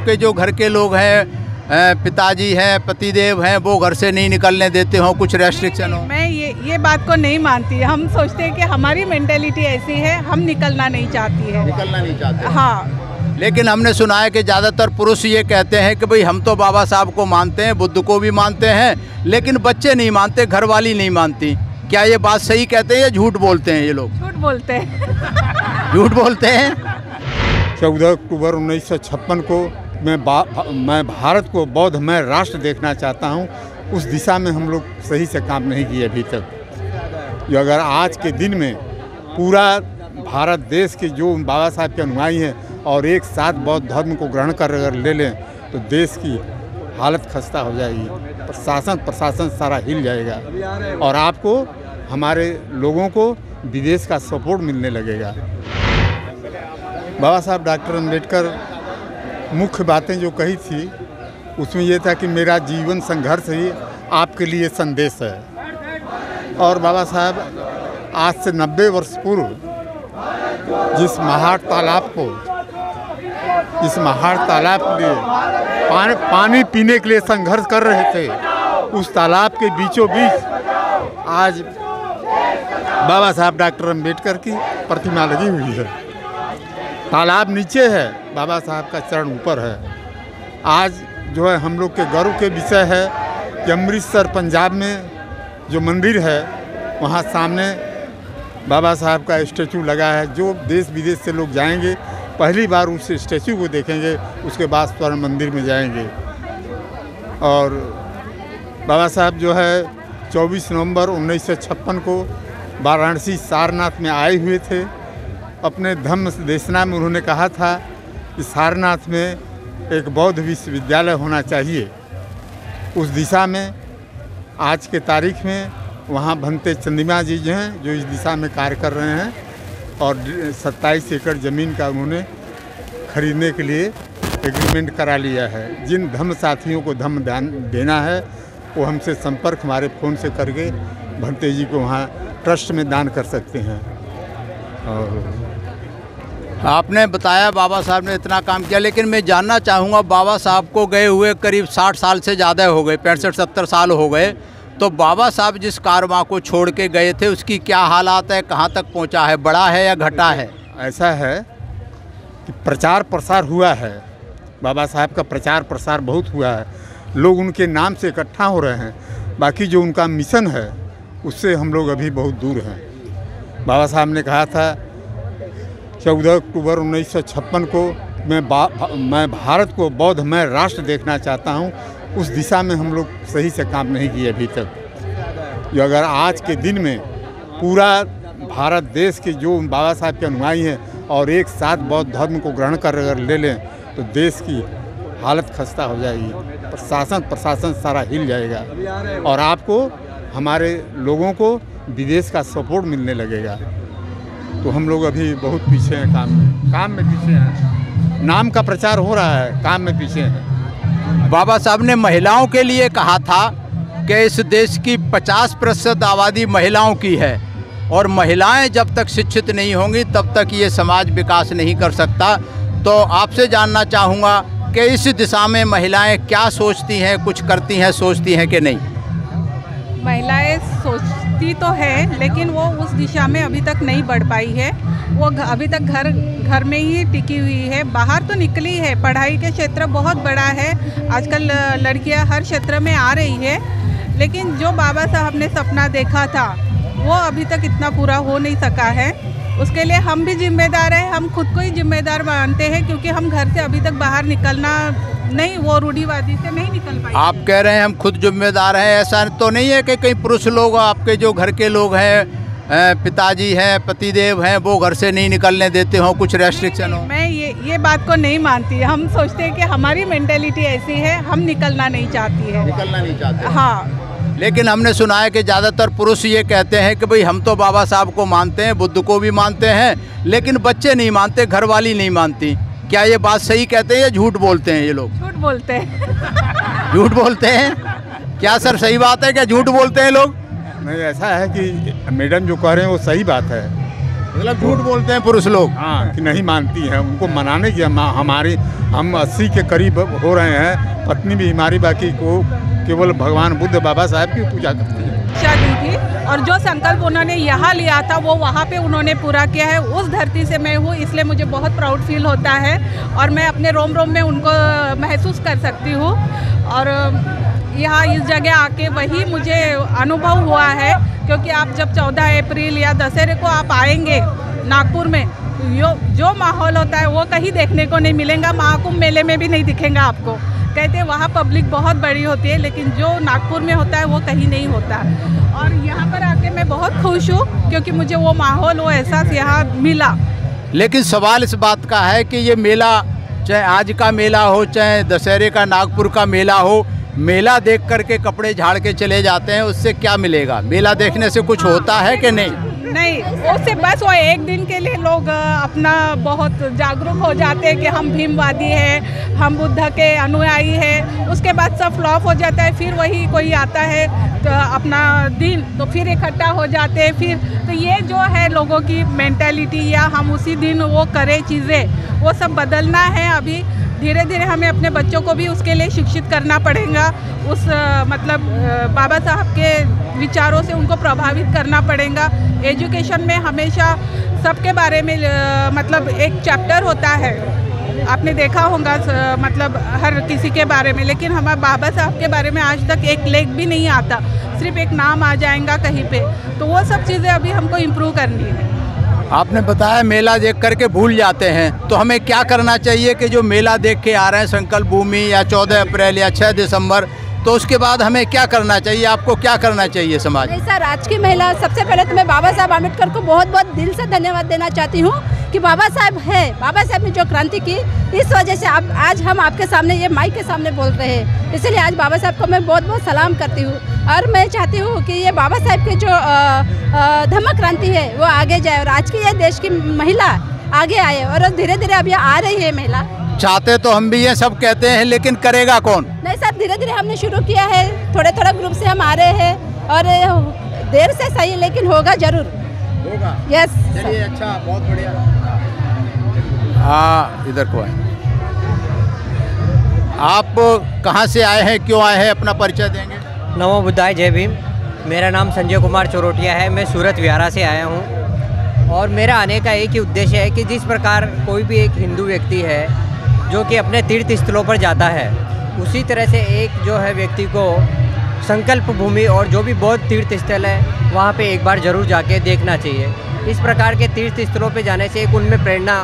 आपके जो घर के लोग हैं, पिताजी हैं, पतिदेव हैं, वो घर से नहीं निकलने देते हो, कुछ रेस्ट्रिक्शन हो? मैं ये बात को नहीं मानती। हम सोचते हैं कि हमारी मेंटेलिटी ऐसी है, हम निकलना नहीं चाहती है। निकलना नहीं चाहते? हाँ। लेकिन हमने सुना है कि ज़्यादातर पुरुष ये कहते हैं कि भाई हम तो बाबा साहब को मानते हैं, बुद्ध को भी मानते हैं, लेकिन बच्चे नहीं मानते, घरवाली नहीं मानती। क्या ये बात सही कहते हैं या झूठ बोलते हैं ये लोग? झूठ बोलते हैं। झूठ बोलते हैं। 14 अक्टूबर 1956 को मैं भारत को बौद्धमय राष्ट्र देखना चाहता हूं। उस दिशा में हम लोग सही से काम नहीं किए अभी तक। जो अगर आज के दिन में पूरा भारत देश के जो बाबा साहब के अनुयायी हैं और एक साथ बौद्ध धर्म को ग्रहण कर अगर ले लें तो देश की हालत खस्ता हो जाएगी। प्रशासन सारा हिल जाएगा और आपको, हमारे लोगों को विदेश का सपोर्ट मिलने लगेगा। बाबा साहब डॉक्टर अम्बेडकर मुख्य बातें जो कही थी उसमें यह था कि मेरा जीवन संघर्ष ही आपके लिए संदेश है। और बाबा साहब आज से 90 वर्ष पूर्व जिस महाड़ तालाब के लिए पानी पीने के लिए संघर्ष कर रहे थे, उस तालाब के बीचों बीच आज बाबा साहब डॉक्टर अम्बेडकर की प्रतिमा लगी हुई है। तालाब नीचे है, बाबा साहब का चरण ऊपर है। आज जो है हम लोग के गर्व के विषय है कि अमृतसर पंजाब में जो मंदिर है वहाँ सामने बाबा साहब का स्टैचू लगा है। जो देश विदेश से लोग जाएंगे पहली बार उस स्टैचू को देखेंगे, उसके बाद स्वर्ण मंदिर में जाएंगे। और बाबा साहब जो है 24 नवंबर 1956 को वाराणसी सारनाथ में आए हुए थे। अपने धम्म देशना में उन्होंने कहा था कि सारनाथ में एक बौद्ध विश्वविद्यालय होना चाहिए। उस दिशा में आज के तारीख में वहाँ भंते चंद्रिमा जी जो हैं जो इस दिशा में कार्य कर रहे हैं और 27 एकड़ ज़मीन का उन्होंने खरीदने के लिए एग्रीमेंट करा लिया है। जिन धम्म साथियों को धम्म दान देना है वो हमसे संपर्क हमारे फ़ोन से करके भंते जी को वहाँ ट्रस्ट में दान कर सकते हैं। और आपने बताया बाबा साहब ने इतना काम किया, लेकिन मैं जानना चाहूँगा बाबा साहब को गए हुए करीब 60 साल से ज़्यादा हो गए, 65-70 साल हो गए। तो बाबा साहब जिस कारवां को छोड़ के गए थे उसकी क्या हालात है, कहाँ तक पहुँचा है, बढ़ा है या घटा है? ऐसा है कि प्रचार प्रसार हुआ है, बाबा साहब का प्रचार प्रसार बहुत हुआ है, लोग उनके नाम से इकट्ठा हो रहे हैं। बाकी जो उनका मिशन है उससे हम लोग अभी बहुत दूर हैं। बाबा साहब ने कहा था 14 अक्टूबर 1956 को मैं भारत को बौद्धमय राष्ट्र देखना चाहता हूं। उस दिशा में हम लोग सही से काम नहीं किए अभी तक। जो अगर आज के दिन में पूरा भारत देश के जो बाबा साहब के अनुयायी हैं और एक साथ बौद्ध धर्म को ग्रहण कर अगर ले लें तो देश की हालत खस्ता हो जाएगी। प्रशासन सारा हिल जाएगा और आपको, हमारे लोगों को विदेश का सपोर्ट मिलने लगेगा। तो हम लोग अभी बहुत पीछे हैं, काम में पीछे हैं। नाम का प्रचार हो रहा है, काम में पीछे हैं। बाबा साहब ने महिलाओं के लिए कहा था कि इस देश की 50% आबादी महिलाओं की है और महिलाएं जब तक शिक्षित नहीं होंगी तब तक ये समाज विकास नहीं कर सकता। तो आपसे जानना चाहूँगा कि इस दिशा में महिलाएं क्या सोचती हैं, कुछ करती हैं, सोचती हैं कि नहीं? महिलाएं सोचती तो है लेकिन वो उस दिशा में अभी तक नहीं बढ़ पाई है। वो अभी तक घर में ही टिकी हुई है। बाहर तो निकली है, पढ़ाई के क्षेत्र बहुत बड़ा है, आजकल लड़कियां हर क्षेत्र में आ रही है, लेकिन जो बाबा साहब ने सपना देखा था वो अभी तक इतना पूरा हो नहीं सका है। उसके लिए हम भी जिम्मेदार हैं, हम खुद को ही जिम्मेदार मानते हैं क्योंकि हम घर से अभी तक बाहर निकलना नहीं, वो रूढ़िवादी से नहीं निकल पाए। आप कह रहे हैं हम खुद जिम्मेदार हैं, ऐसा तो नहीं है कि कई पुरुष लोग, आपके जो घर के लोग हैं, पिताजी हैं, पतिदेव हैं, वो घर से नहीं निकलने देते हो, कुछ रेस्ट्रिक्शन हो? मैं ये बात को नहीं मानती। हम सोचते हैं कि हमारी मेंटेलिटी ऐसी है, हम निकलना नहीं चाहती है। निकलना नहीं चाहते? हाँ। लेकिन हमने सुना है कि ज़्यादातर पुरुष ये कहते हैं कि भाई हम तो बाबा साहब को मानते हैं, बुद्ध को भी मानते हैं, लेकिन बच्चे नहीं मानते, घरवाली नहीं मानती। क्या ये बात सही कहते हैं या झूठ बोलते हैं ये लोग? झूठ बोलते हैं। झूठ बोलते हैं? क्या सर सही बात है क्या, झूठ बोलते हैं लोग? नहीं, ऐसा है कि मैडम जो कह रहे हैं वो सही बात है। मतलब झूठ बोलते हैं पुरुष लोग। हाँ, कि नहीं मानती है, उनको मनाने की हम 80 के करीब हो रहे हैं, पत्नी भी हमारी बाकी को केवल भगवान बुद्ध बाबा साहब की पूजा करती है। शिक्षा दी थी और जो संकल्प उन्होंने यहाँ लिया था वो वहाँ पे उन्होंने पूरा किया है। उस धरती से मैं हूँ, इसलिए मुझे बहुत प्राउड फील होता है और मैं अपने रोम रोम में उनको महसूस कर सकती हूँ। और यहाँ इस जगह आके वही मुझे अनुभव हुआ है, क्योंकि आप जब 14 अप्रैल या दशहरे को आप आएंगे नागपुर में, जो माहौल होता है वो कहीं देखने को नहीं मिलेगा, महाकुंभ मेले में भी नहीं दिखेगा आपको। कहते हैं वहाँ पब्लिक बहुत बड़ी होती है, लेकिन जो नागपुर में होता है वो कहीं नहीं होता। और यहाँ पर आके मैं बहुत खुश हूँ, क्योंकि मुझे वो माहौल, वो एहसास यहाँ मिला। लेकिन सवाल इस बात का है कि ये मेला, चाहे आज का मेला हो, चाहे दशहरे का नागपुर का मेला हो, मेला देख करके कपड़े झाड़ के चले जाते हैं, उससे क्या मिलेगा? मेला देखने से कुछ होता है कि नहीं? नहीं, उससे बस वो एक दिन के लिए लोग अपना बहुत जागरूक हो जाते हैं कि हम भीमवादी हैं, हम बुद्ध के अनुयायी हैं। उसके बाद सब फ्लॉप हो जाता है, फिर वही कोई आता है तो अपना दिन, तो फिर इकट्ठा हो जाते हैं फिर। तो ये जो है लोगों की मेंटालिटी, या हम उसी दिन वो करें चीज़ें, वो सब बदलना है। अभी धीरे धीरे हमें अपने बच्चों को भी उसके लिए शिक्षित करना पड़ेगा, उस मतलब बाबा साहब के विचारों से उनको प्रभावित करना पड़ेगा। एजुकेशन में हमेशा सबके बारे में मतलब एक चैप्टर होता है, आपने देखा होगा, मतलब हर किसी के बारे में, लेकिन हमारे बाबा साहब के बारे में आज तक एक लेख भी नहीं आता, सिर्फ एक नाम आ जाएगा कहीं पे। तो वो सब चीज़ें अभी हमको इम्प्रूव करनी है। आपने बताया मेला देख करके भूल जाते हैं, तो हमें क्या करना चाहिए कि जो मेला देख के आ रहे हैं संकल्प भूमि या 14 अप्रैल या 6 दिसंबर, तो उसके बाद हमें क्या करना चाहिए? आपको क्या करना चाहिए समाज? नहीं सर, आज की महिला, सबसे पहले तो मैं बाबा साहब आम्बेडकर को बहुत बहुत दिल से धन्यवाद देना चाहती हूँ कि बाबा साहब है, बाबा साहब ने जो क्रांति की, इस वजह से आज हम आपके सामने ये माइक के सामने बोल रहे हैं। इसलिए आज बाबा साहब को मैं बहुत बहुत सलाम करती हूँ और मैं चाहती हूँ कि ये बाबा साहब की जो धम्म क्रांति है वो आगे जाए और आज की ये देश की महिला आगे आए और धीरे धीरे अब ये आ रही है महिला। चाहते तो हम भी ये सब कहते हैं, लेकिन करेगा कौन? नहीं सर, धीरे धीरे हमने शुरू किया है, थोड़े थोड़े ग्रुप से हम आ रहे हैं और देर से सही लेकिन होगा जरूर, होगा। यस। चलिए, अच्छा, बहुत बढ़िया। हाँ, इधर को आए। आप कहाँ से आए हैं, क्यों आए हैं, अपना परिचय देंगे? नमो बुद्धाय, जय भीम। मेरा नाम संजय कुमार चौरोटिया है, मैं सूरत विहारा से आया हूँ और मेरा आने का एक ही उद्देश्य है कि जिस प्रकार कोई भी एक हिंदू व्यक्ति है जो कि अपने तीर्थ स्थलों पर जाता है, उसी तरह से एक जो है व्यक्ति को संकल्प भूमि और जो भी बौद्ध तीर्थ स्थल है वहाँ पे एक बार ज़रूर जाके देखना चाहिए। इस प्रकार के तीर्थ स्थलों पे जाने से एक उनमें प्रेरणा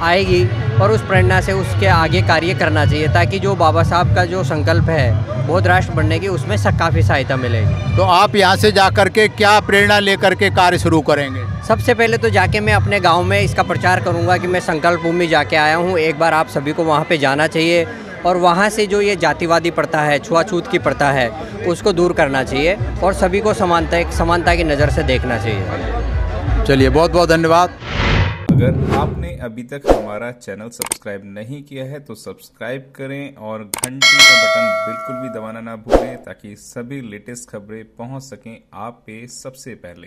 आएगी और उस प्रेरणा से उसके आगे कार्य करना चाहिए, ताकि जो बाबा साहब का जो संकल्प है बौद्ध राष्ट्र बनने की, उसमें काफ़ी सहायता मिलेगी। तो आप यहाँ से जा करके क्या प्रेरणा लेकर के कार्य शुरू करेंगे? सबसे पहले तो जाके मैं अपने गांव में इसका प्रचार करूंगा कि मैं संकल्प भूमि जाके आया हूं, एक बार आप सभी को वहां पे जाना चाहिए और वहां से जो ये जातिवादी प्रथा है, छुआछूत की प्रथा है, उसको दूर करना चाहिए और सभी को समानता की नज़र से देखना चाहिए। चलिए, बहुत बहुत धन्यवाद। अगर आपने अभी तक हमारा चैनल सब्सक्राइब नहीं किया है तो सब्सक्राइब करें और घंटी का बटन बिल्कुल भी दबाना ना भूलें, ताकि सभी लेटेस्ट खबरें पहुंच सकें आप पे सबसे पहले।